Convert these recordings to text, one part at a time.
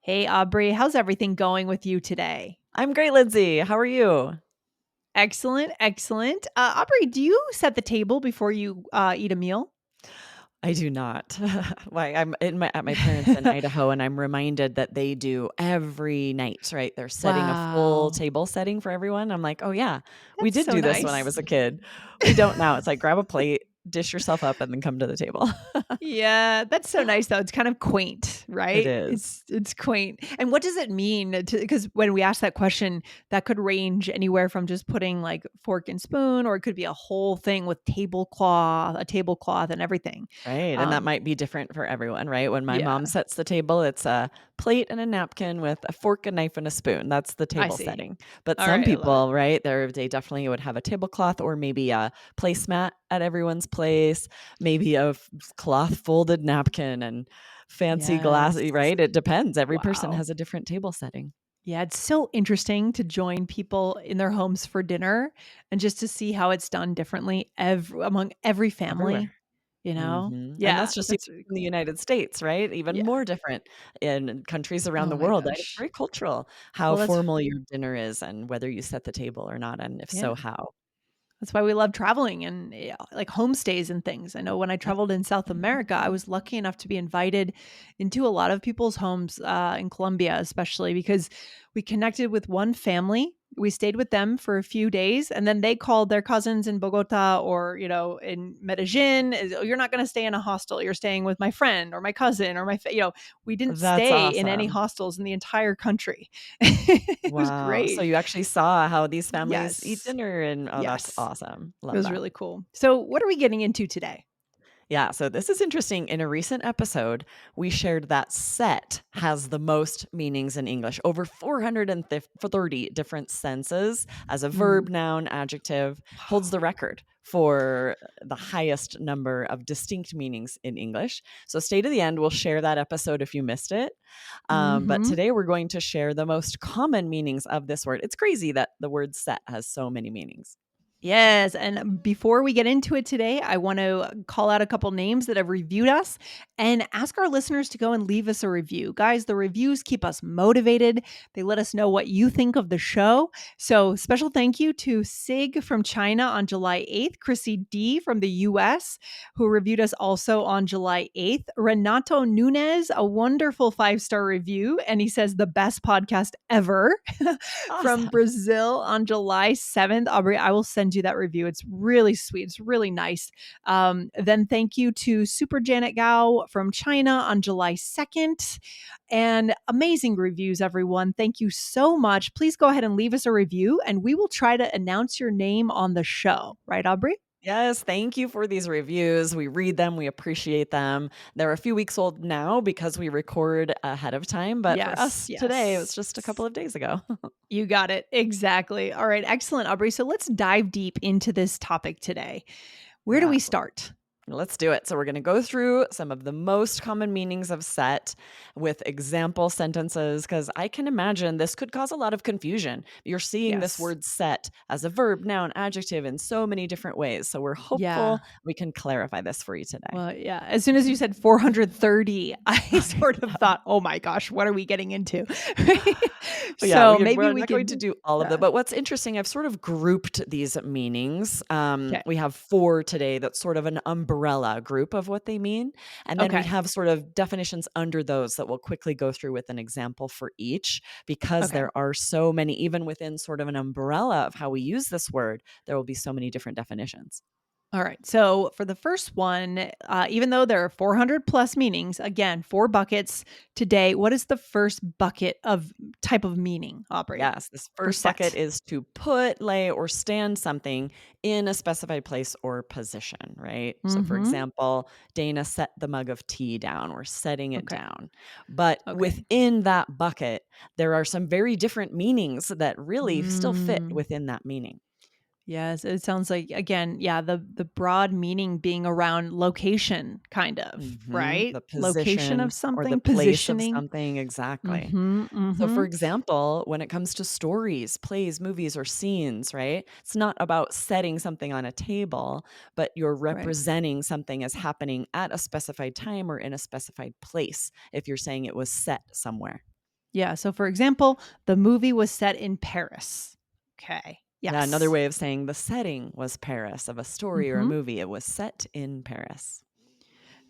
Hey, Aubrey, how's everything going with you today? I'm great, Lindsay. How are you? Excellent, excellent. Aubrey, do you set the table before you eat a meal? I do not. Why I'm at my parents in Idaho, and I'm reminded that they do every night, right? They're setting a full Wow, table setting for everyone. I'm like, "Oh yeah, we that's did so do this when I nice. was a kid." We don't now. It's like grab a plate, dish yourself up, and then come to the table. Yeah, that's so nice though. It's kind of quaint, It right? is. It's quaint. And what does it mean to because when we ask that question, that could range anywhere from just putting like fork and spoon, or it could be a whole thing with a tablecloth and everything. Right, and that Um, might be different for everyone, right? When my yeah, mom sets the table, it's a plate and a napkin with a fork, a knife, and a spoon. That's the I table see. setting. But All some right, I love it. people, right, they definitely would have a tablecloth or maybe a placemat at everyone's place, maybe a cloth folded napkin and fancy glass, Yes. right? It depends. Every person Wow. has a different table setting. Yeah, it's so interesting to join people in their homes for dinner and just to see how it's done differently among every family, Everywhere. you know? And Yeah, that's just even that's really in the cool. United States, right? Even Yeah. more different in countries around Oh the my world, right? It's gosh. very cultural how Well, formal your dinner is and whether you set the table or not, and if yeah. so, how. That's why we love traveling and, like, homestays and things. I know when I Yep. traveled in South America, I was lucky enough to be invited into a lot of people's homes, in Colombia, especially because we connected with one family. We stayed with them for a few days, and then they called their cousins in Bogota or, in Medellin, "Oh, you're not gonna stay in a hostel. You're staying with my friend or my cousin or we didn't That's stay in any awesome. hostels in the entire country. It was Wow. So great. you actually saw how these families eat Yes. dinner and oh, that's Yes. awesome. It Love was that. really cool. So, what are we getting into today? Yeah, so this is interesting. In a recent episode, we shared that set has the most meanings in English, over 430 different senses as a Mm. verb, noun, adjective, holds Wow. the record for the highest number of distinct meanings in English. So stay to the end. We'll share that episode if you missed it. But Mhm. today we're going to share the most common meanings of this word. It's crazy that the word set has so many meanings. Yes, and before we get into it today, I want to call out a couple names that have reviewed us and ask our listeners to go and leave us a review. Guys, the reviews keep us motivated. They let us know what you think of the show. So, special thank you to Sig from China on July 8th, Chrissy D from the US, who reviewed us also on July 8th, Renato Nunez, a wonderful 5-star review, and he says the best podcast ever. From Awesome. Brazil on July 7th. Aubrey, I will send you that review. It's really sweet. It's really nice. Then thank you to Super Janet Gao from China on July 2nd. And amazing reviews, everyone. Thank you so much. Please go ahead and leave us a review, and we will try to announce your name on the show. Right, Aubrey? Yes, thank you for these reviews. We read them, we appreciate them. They're a few weeks old now because we record ahead of time, but for Yes, us today, it was yes. just a couple of days ago. You got it. Exactly. All right. Excellent, Aubrey. So let's dive deep into this topic today. Where do Yeah. we start? Let's do it. So, we're going to go through some of the most common meanings of set with example sentences because I can imagine this could cause a lot of confusion. You're seeing this Yes. word set as a verb, noun, adjective in so many different ways. So, we're Yeah. hopeful we can clarify this for you today. Well, yeah. As soon as you said 430, I Okay. sort of thought, "Oh my gosh, what are we getting into?" But yeah, So maybe we're we not going to could. do all of them. Yeah. But what's interesting, I've sort of grouped these meanings. Okay. We have four today that's sort of an umbrella group of what they mean. And then we Okay. have sort of definitions under those that we'll quickly go through with an example for each because Okay. there are so many, even within sort of an umbrella of how we use this word, there will be so many different definitions. All right. So for the first one, even though there are 400 plus meanings, again, 4 buckets today. What is the first bucket of type of meaning, Aubrey, Yes, this for first bucket set? is to put, lay, or stand something in a specified place or position, right? So, for Mm-hmm. example, Dana set the mug of tea down. We're setting it Okay. down. But Okay. within that bucket, there are some very different meanings that really still fit Mm. within that meaning. Yes, it sounds like again, yeah, the broad meaning being around location kind of, right? The Location of position or the something, place of positioning. something, exactly. Mhm, So, for mhm. example, when it comes to stories, plays, movies, or scenes, right? It's not about setting something on a table, but you're Right. representing something as happening at a specified time or in a specified place if you're saying it was set somewhere. Yeah. So, for example, the movie was set in Paris. Okay. Yeah, another Yes. way of saying the setting was Paris of a story or a Hmm. movie. It was set in Paris.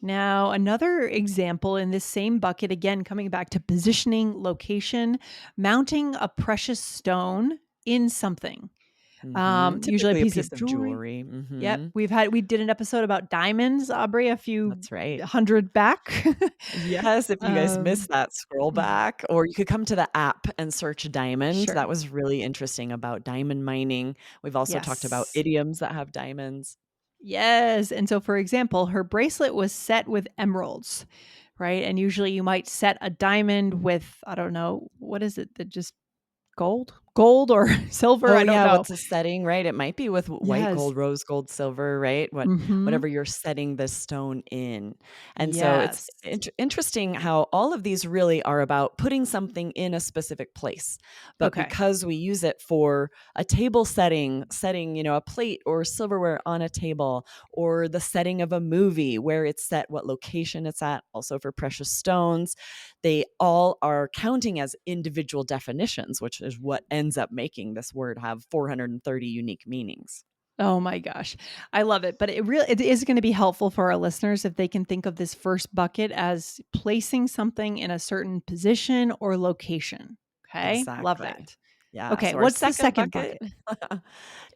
Now, another example in this same bucket, again, coming back to positioning, location, mounting a precious stone in something. Usually a Typically a piece piece of of jewelry. jewelry. Yep. We did an episode about diamonds, Aubrey, a few That's right. hundred back. Yes, if you guys um, missed that, scroll back, or you could come to the app and search diamond. sure. That was really interesting about diamond mining. We've also talked about Yes. idioms that have diamonds. Yes. And so, for example, her bracelet was set with emeralds, right? And usually you might set a diamond with, I don't know, what is it that just gold or silver? Oh, I don't yeah, know. what's the setting, right? It might be with white Yes. gold, rose gold, silver, right? Mhm. Whatever you're setting the stone in. And so it's Yes. interesting how all of these really are about putting something in a specific place. But Okay. because we use it for a table setting, a plate or silverware on a table, or the setting of a movie where it's set, what location it's at, also for precious stones, they all are counting as individual definitions, which is what ends up making this word have 430 unique meanings. Oh my gosh. I love it, but it is gonna be helpful for our listeners if they can think of this first bucket as placing something in a certain position or location. Okay? Love Exactly. that. Yeah. Okay, So our what's the second second bucket bucket?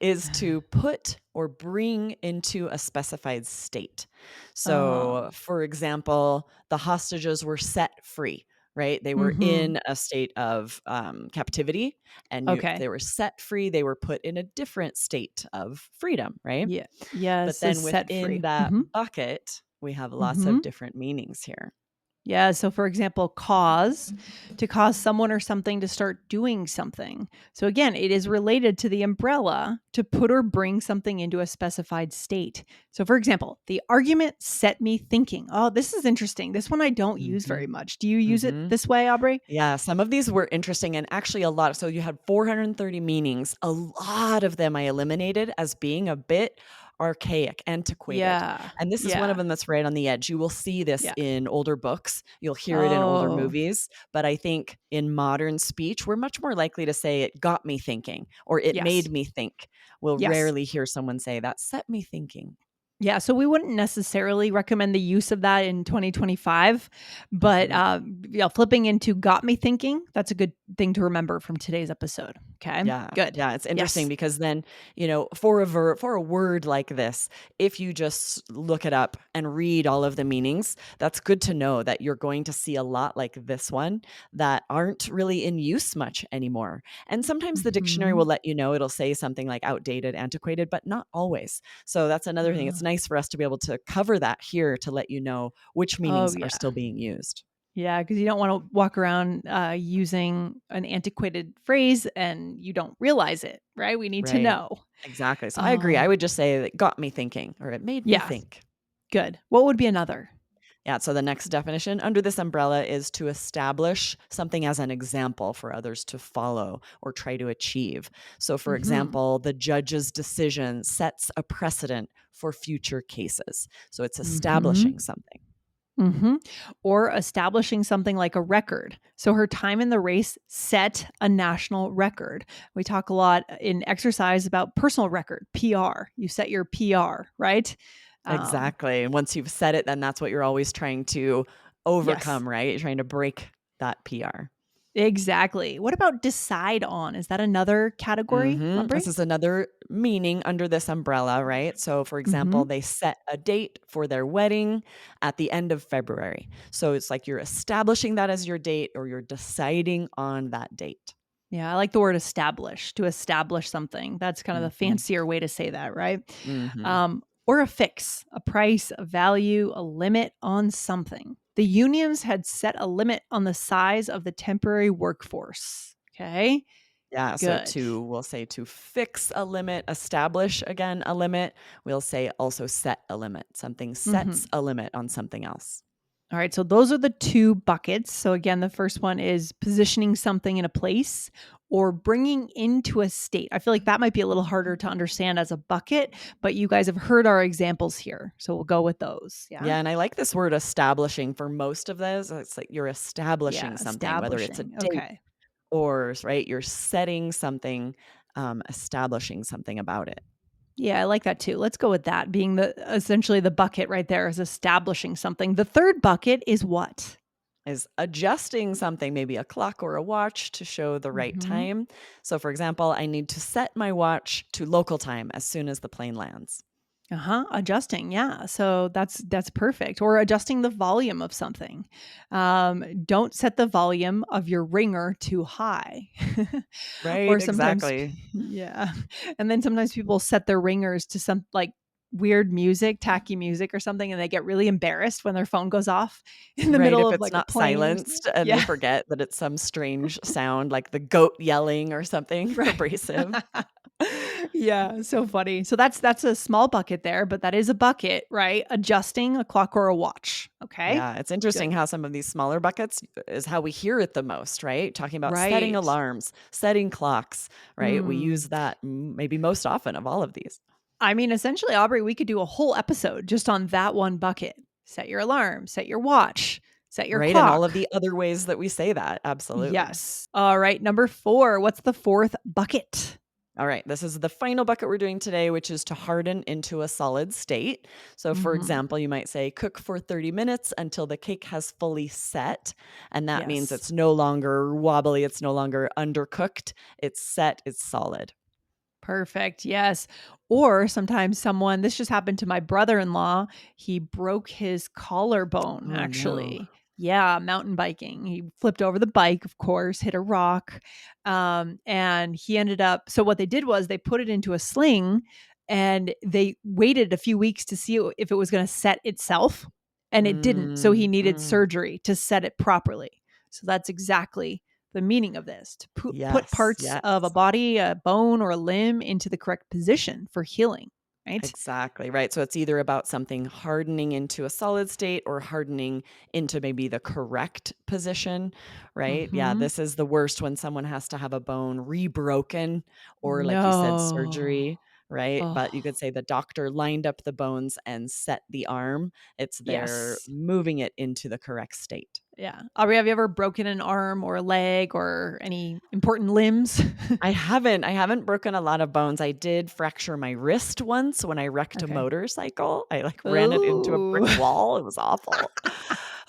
is to put or bring into a specified state. So, Oh. for example, the hostages were set free, right? They were Mhm. in a state of captivity, and if Okay. they were set free, they were put in a different state of freedom, right? Yeah. But Yes, is then set within free. that Mhm. bucket, we have lots of Mhm. different meanings here. Yeah. So, for example, cause, to cause someone or something to start doing something. So, again, it is related to the umbrella to put or bring something into a specified state. So, for example, the argument set me thinking. Oh, this is interesting. This one I don't use Mhm. very much. Do you use it Mhm. this way, Aubrey? Yeah, some of these were interesting and actually a lot. So you had 430 meanings. A lot of them I eliminated as being a bit archaic, antiquated. Yeah. And this is one of Yeah. them that's right on the edge. You will see this Yeah. in older books. You'll hear it in older Oh, movies. But I think in modern speech, we're much more likely to say it got me thinking or it yes. made me think. We'll Yes. rarely hear someone say that set me thinking. Yeah, so we wouldn't necessarily recommend the use of that in 2025, but, Mhm. yeah, flipping into got me thinking, that's a good thing to remember from today's episode. Okay, Yeah, good. yeah, it's interesting Yes. because then, for a word like this, if you just look it up and read all of the meanings, that's good to know that you're going to see a lot like this one that aren't really in use much anymore. And sometimes the dictionary will Mhm. let you know, it'll say something like outdated, antiquated, but not always. So that's another thing. It's nice for us to be able to cover that here to let you know which Oh, meanings are yeah. still being used. Yeah, because you don't wanna walk around, using an antiquated phrase and you don't realize it, right? We need to Right. know. Exactly. So I agree. I Um, would just say that got me thinking or it made me yeah, think. good. What would be another? Yeah, so the next definition under this umbrella is to establish something as an example for others to follow or try to achieve. So, for Mhm. example, the judge's decision sets a precedent for future cases. So, it's establishing Mhm. something. Mhm. Or establishing something like a record. So her time in the race set a national record. We talk a lot in exercise about personal record, PR. You set your PR, right? Um, Exactly. And once you've said it, then that's what you're always trying to yes, overcome, right? You're trying to break that PR. exactly. What about decide on? Is that another category, This Aubrey? is another meaning under this umbrella, right? So, for example, Mhm. they set a date for their wedding at the end of February. So, it's like you're establishing that as your date or you're deciding on that date. Yeah, I like the word establish, to establish something. That's kind of the Mhm. fancier way to say that, right? Mhm. Or a fix, a price, a value, a limit on something. The unions had set a limit on the size of the temporary workforce. Okay, Yeah, so good. we'll say to fix a limit, establish again a limit. We'll say also set a limit. Something sets Hmm. a limit on something else. All right, so those are the two buckets. So again, the first one is positioning something in a place or bringing into a state. I feel like that might be a little harder to understand as a bucket, but you guys have heard our examples here. So we'll go with those. Yeah. Yeah, and I like this word establishing for most of those. It's like you're Yeah, establishing something, whether it's a establishing. date Okay. or, right, you're setting something, establishing something about it. Yeah, I like that too. Let's go with that. Being the essentially the bucket right there is establishing something. The third bucket is what? Is adjusting something, maybe a clock or a watch to show the right Mhm. time. So, for example, I need to set my watch to local time as soon as the plane lands. Uh-huh, adjusting, yeah, so that's perfect, or adjusting the volume of something. Don't set the volume of your ringer too high. Right, Or sometimes exactly. yeah, and then sometimes people set their ringers to some, like, weird music, tacky music or something, and they get really embarrassed when their phone goes off in the Right, middle if of, it's like, a not plane or silenced something. and they Yeah, forget that it's some strange sound like the goat yelling or something right. abrasive. Yeah, so funny. So that's a small bucket there, but that is a bucket, right? Adjusting a clock or a watch, okay? Yeah, it's interesting Good. how some of these smaller buckets is how we hear it the most, right? Talking about setting Right. alarms, setting clocks, right? We Mm. use that maybe most often of all of these, I mean, essentially, Aubrey, we could do a whole episode just on that one bucket. Set your alarm, set your watch, set your right? And all of clock. the other ways that we say that. Absolutely. Yes. All right. Number 4. What's the fourth bucket? All right, this is the final bucket we're doing today, which is to harden into a solid state. So, for Hmm. example, you might say cook for 30 minutes until the cake has fully set. And that means Yes. it's no longer wobbly, it's no longer undercooked, it's set, it's solid. Perfect. Yes. Or sometimes someone, this just happened to my brother in law. He broke his collarbone, Oh, no. actually. Yeah, mountain biking. He flipped over the bike, of course, hit a rock. And he ended up, so what they did was they put it into a sling and they waited a few weeks to see if it was going to set itself. And it didn't. So he Mm, needed mm. surgery to set it properly. So that's exactly the meaning of this to put Yes, parts of a yes. body, a bone, or a limb into the correct position for healing, right? Exactly, right, so it's either about something hardening into a solid state or hardening into maybe the correct position, right? Yeah, Hmm. this is the worst when someone has to have a bone rebroken or, like you said, No. surgery, right? But you Oh, could say the doctor lined up the bones and set the arm. It's they're yes. moving it into the correct state. Yeah. Aubrey, have you ever broken an arm or a leg or any important limbs? I haven't broken a lot of bones. I did fracture my wrist once when I wrecked a Okay. motorcycle. I, like, ran it into a brick Ooh. wall. It was awful.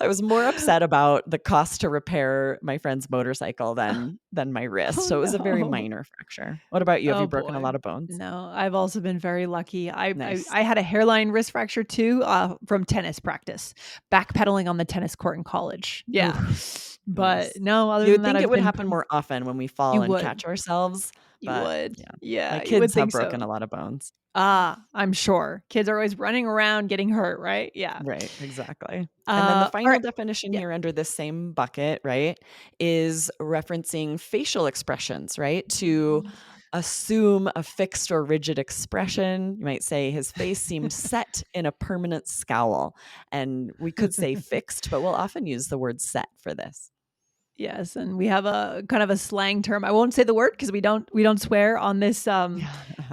I was more upset about the cost to repair my friend's motorcycle than my wrist, Oh so it was a very no. minor fracture. What about you? Have Oh you broken a boy. lot of bones? No, I've also been very lucky. Nice. I had a hairline wrist fracture too, from tennis practice, backpedaling on the tennis court in college. Yeah. Oof. But Nice. no, other You than would that, think it I've would been happen pretty more often when we fall you and would. catch ourselves, You but would. yeah. My Yeah, you would kids have think broken so. a lot of bones. Ah, I'm sure. Kids are always running around getting hurt, right? Yeah. Right, exactly. And then the All final right. definition Yeah. here under this same bucket, right, is referencing facial expressions, right? To Mhm. assume a fixed or rigid expression. You might say his face seemed set in a permanent scowl. And we could say fixed, but we'll often use the word set for this. Yes, and we have a kind of a slang term. I won't say the word because we don't swear Yeah.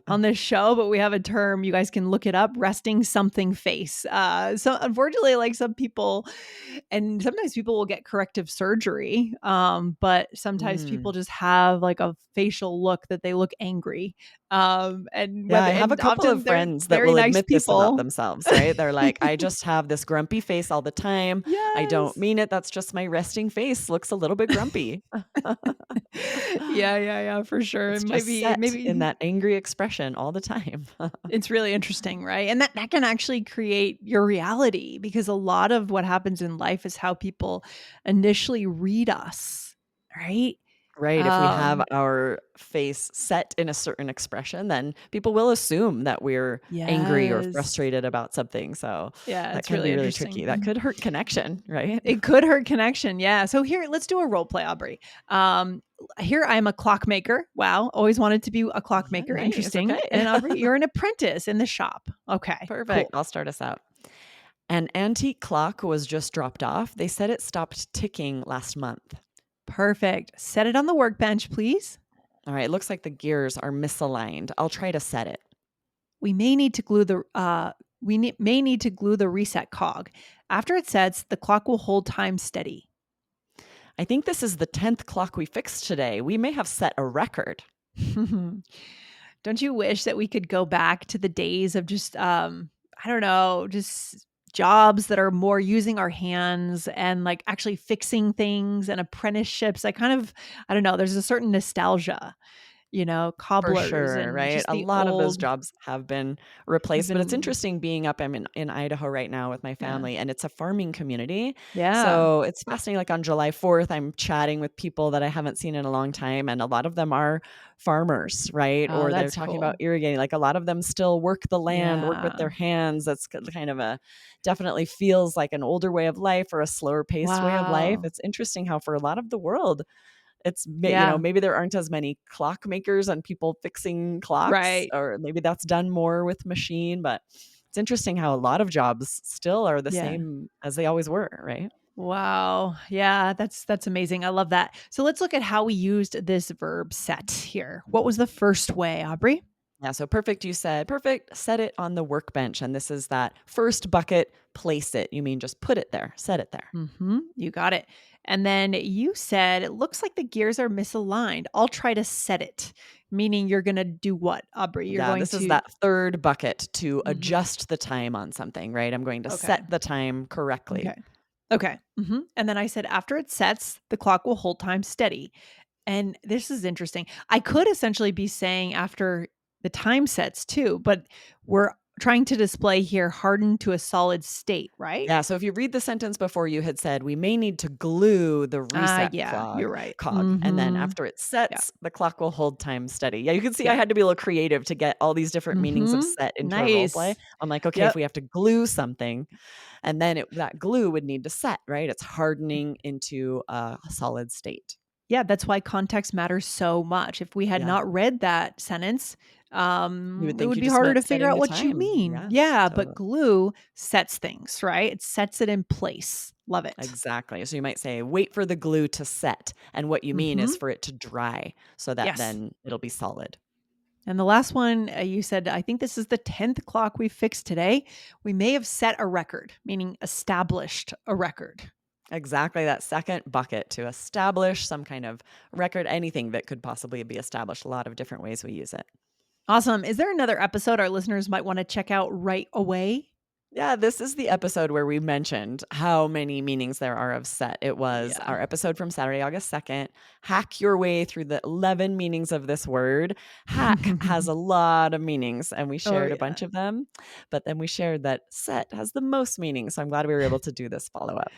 on this show, but we have a term. You guys can look it up. Resting something face. So unfortunately, like some people, and sometimes people will get corrective surgery. But sometimes people Mm. just have like a facial look that they look angry. Yeah, I have a And couple of often they're friends that very will nice admit this about people. themselves, right? They're like, "I just have this grumpy face all the time. I don't Yes. mean it. That's just my resting face looks a little bit grumpy." Yeah, yeah, yeah, for sure. It's just It set in maybe that angry expression all the time. it's really interesting, right? And that can actually create your reality because a lot of what happens in life is how people initially read us, right? Right, if we have Um, our face set in a certain expression, then people will assume that we're angry or yes. frustrated about something, so Yeah, that it's can really be really tricky. That interesting. could hurt connection, right? It could hurt connection. Yeah. So here, let's do a role play, Aubrey. Um, Here I'm a clockmaker. Wow. Always wanted to be a Yeah, clockmaker. nice, Interesting. okay. And Aubrey, you're an apprentice in the shop. Okay. Perfect, Cool. I'll start us out. An antique clock was just dropped off. They said it stopped ticking last month. Perfect. Set it on the workbench, please. All right, it looks like the gears are misaligned. I'll try to set it. We may need to glue the may need to glue the reset cog. After it sets, the clock will hold time steady. I think this is the 10th clock we fixed today. We may have set a record. Don't you wish that we could go back to the days of just I don't know, just jobs that are more using our hands and like actually fixing things and apprenticeships? I don't know, there's a certain nostalgia, For cobblers sure, and right? just A the lot of those old jobs have been have replaced, but it's been interesting being up. I'm in Idaho right now with my yeah. family, and it's a farming community. Yeah. So it's fascinating. Like on July 4th, I'm chatting with people that I haven't seen in a long time, and a lot of them are farmers, right? Oh, Or they're that's talking about cool. irrigating. Like a lot of them still work the land, work with Yeah. their hands. That's kind of a definitely feels like an older way of life or a slower paced way of life. Wow. It's interesting how for a lot of the world, Yeah. maybe there aren't as many clock makers and people fixing clocks, Right. or maybe that's done more with machine, but it's interesting how a lot of jobs still are the Yeah. same as they always were, right? Wow. Yeah, that's amazing. I love that. So let's look at how we used this verb set here. What was the first way, Aubrey? Yeah, so perfect, you said, perfect, set it on the workbench. And this is that first bucket, place it. You mean just put it there, set it there. You got it. And then you said it looks like the gears are misaligned. I'll try to set it. Meaning you're going to do what, Aubrey? You're Yeah, going this is to that third bucket to Mhm. adjust the time on something, right? I'm going to Okay. set the time correctly. Okay. Okay. And then I said after it sets, the clock will hold time steady. And this is interesting. I could essentially be saying after the time sets too, but we're trying to display here hardened to a solid state, right? Yeah, so if you read the sentence before, you had said, "We may need to glue the reset Yeah, you're right. cog, and then Mhm. after it Yeah. sets, the clock will hold time steady." Yeah, you can see I Yeah. had to be a little creative to get all these different meanings of Mhm. set into a role play. Nice. I'm like, "Okay, if Yep. we have to glue something, and then that glue would need to set, right? It's hardening into a solid state." Yeah, that's why context matters so much. If we had Yeah. not read that sentence, You would it think would you be just harder to meant figure setting out the what you time. mean. Yeah, Yeah, but totally. glue sets things, right? It sets it in place. Love it. Exactly. So you might say, "Wait for the glue to set," and what you mean is Mhm. for it to dry so that Yes. then it'll be solid. And the last one, you said, I think this is the 10th clock we fixed today. We may have set a record, meaning established a record. Exactly, that second bucket to establish some kind of record, anything that could possibly be established, a lot of different ways we use it. Awesome. Is there another episode our listeners might want to check out right away? Yeah, this is the episode where we mentioned how many meanings there are of set. It was Yeah. our episode from Saturday, August 2nd. Hack your way through the 11 meanings of this word. Hack has a lot of meanings, and we Oh, shared a yeah. bunch of them. But then we shared that set has the most meaning. So I'm glad we were able to do this follow up.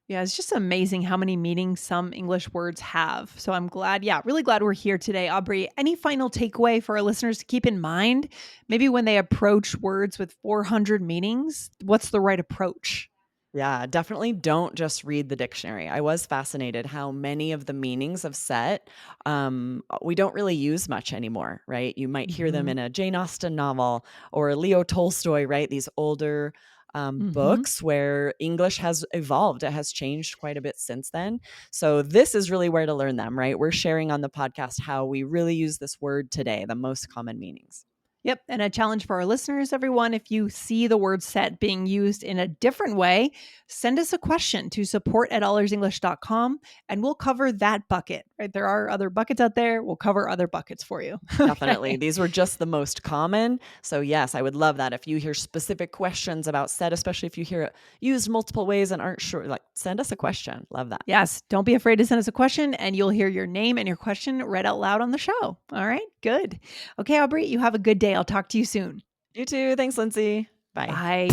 Yeah, it's just amazing how many meanings some English words have. So I'm glad, yeah, really glad we're here today. Aubrey, any final takeaway for our listeners to keep in mind? Maybe when they approach words with 400 meanings, what's the right approach? Yeah, definitely don't just read the dictionary. I was fascinated how many of the meanings of set we don't really use much anymore, right? You might hear them hmm in a Jane Austen novel or Leo Tolstoy, right? These older hmm books where English has evolved. It has changed quite a bit since then. So this is really where to learn them, right? We're sharing on the podcast how we really use this word today, the most common meanings. Yep. And a challenge for our listeners, everyone, if you see the word set being used in a different way, send us a question to support@allersenglish.com and we'll cover that bucket, right? There are other buckets out there. We'll cover other buckets for you. Definitely. Okay. These were just the most common. So, yes, I would love that. If you hear specific questions about set, especially if you hear it used multiple ways and aren't sure, like send us a question. Love that. Yes. Don't be afraid to send us a question and you'll hear your name and your question read out loud on the show. All right. Good. Okay, Aubrey, you have a good day. I'll talk to you soon. You too. Thanks, Lindsay. Bye. Bye.